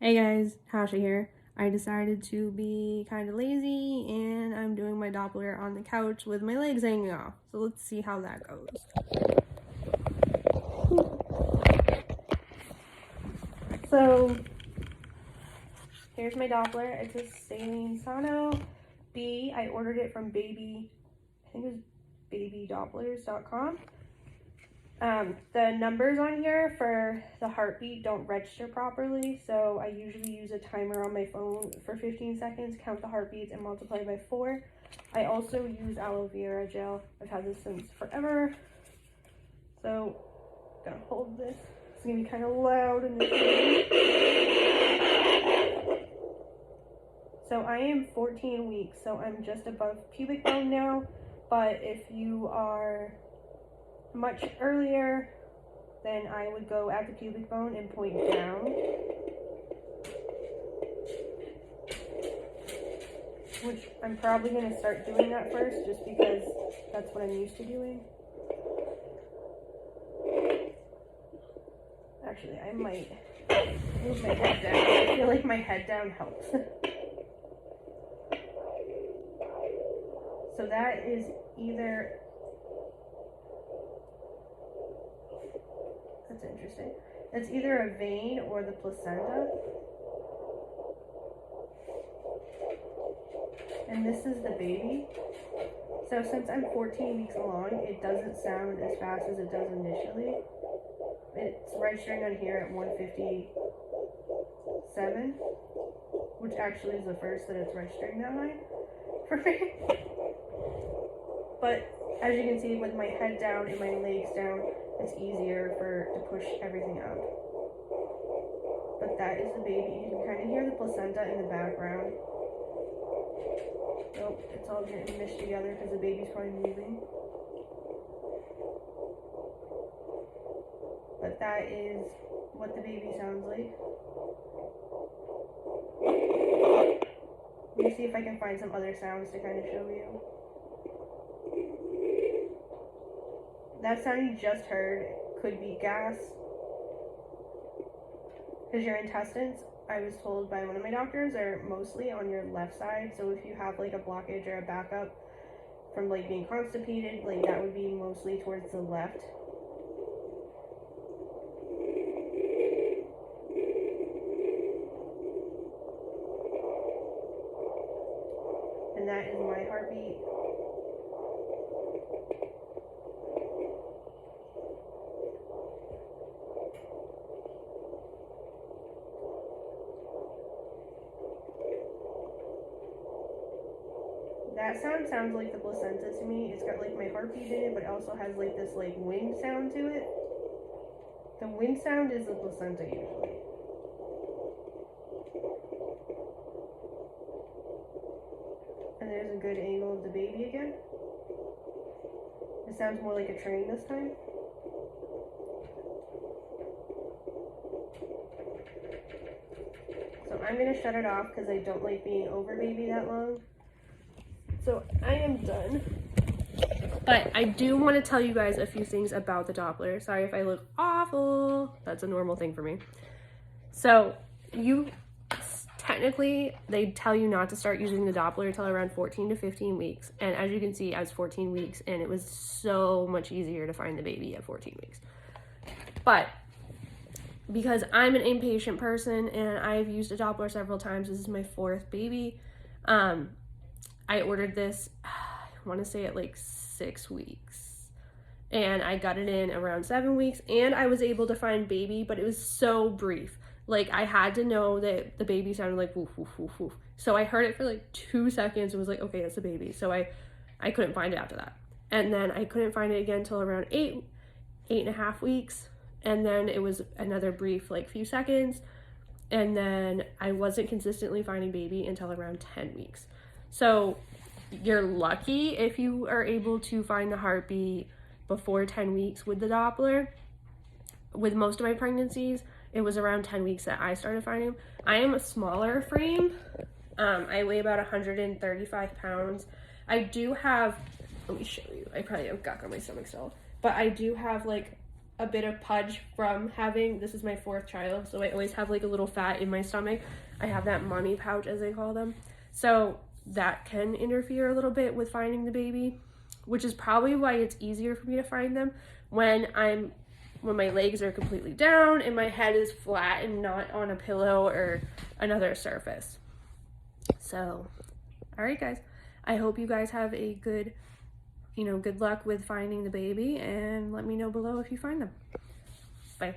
Hey guys, Tasha here. I decided to be kind of lazy and I'm doing my Doppler on the couch with my legs hanging off. So let's see how that goes. So here's my Doppler. It's a Saline Sono B. I ordered it from I think it was babydopplers.com. The numbers on here for the heartbeat don't register properly, so I usually use a timer on my phone for 15 seconds, count the heartbeats, and multiply by 4. I also use aloe vera gel. I've had this since forever. So, I'm gonna hold this. It's gonna be kind of loud in this video. So I am 14 weeks, so I'm just above pubic bone now, but if you are much earlier, then I would go at the pubic bone and point down. Which I'm probably going to start doing that first, just because that's what I'm used to doing. Actually, I might move my head down. I feel like my head down helps. So that is either... That's interesting. It's either a vein or the placenta. And this is the baby. So since I'm 14 weeks along, it doesn't sound as fast as it does initially. It's registering on here at 157, which actually is the first that it's registering that high for me. But as you can see, with my head down and my legs down, it's easier to push everything out. But that is the baby. You can kind of hear the placenta in the background. Nope, it's all getting meshed together because the baby's probably moving. But that is what the baby sounds like. Let me see if I can find some other sounds to kind of show you. That sound you just heard could be gas, because your intestines, I was told by one of my doctors, are mostly on your left side. So if you have like a blockage or a backup from like being constipated, like that would be mostly towards the left. And that is my heartbeat. That sounds like the placenta to me. It's got like my heartbeat in it, but it also has like this like wind sound to it. The wind sound is the placenta usually. And there's a good angle of the baby again. It sounds more like a train this time. So I'm gonna shut it off because I don't like being over baby that long. So I am done. But I do want to tell you guys a few things about the Doppler. Sorry if I look awful. That's a normal thing for me. So technically, they tell you not to start using the Doppler until around 14 to 15 weeks. And as you can see, I was 14 weeks and it was so much easier to find the baby at 14 weeks. But because I'm an impatient person and I've used a Doppler several times, this is my 4th baby. I ordered this, I want to say at like 6 weeks, and I got it in around 7 weeks, and I was able to find baby, but it was so brief. Like, I had to know that the baby sounded like woof, woof, woof, woof. So I heard it for like 2 seconds and was like, okay, that's a baby. So I couldn't find it after that. And then I couldn't find it again until around 8.5 weeks. And then it was another brief, like, few seconds. And then I wasn't consistently finding baby until around 10 weeks. So you're lucky if you are able to find the heartbeat before 10 weeks with the Doppler. With most of my pregnancies, it was around 10 weeks that I started finding them. I am a smaller frame. I weigh about 135 pounds. I do have, let me show you, I probably have gunk on my stomach still, but I do have like a bit of pudge from having, this is my 4th child, so I always have like a little fat in my stomach. I have that mommy pouch, as they call them. So that can interfere a little bit with finding the baby, which is probably why it's easier for me to find them when my legs are completely down and my head is flat and not on a pillow or another surface. So, all right, guys. I hope you guys have a good luck with finding the baby, and let me know below if you find them. Bye.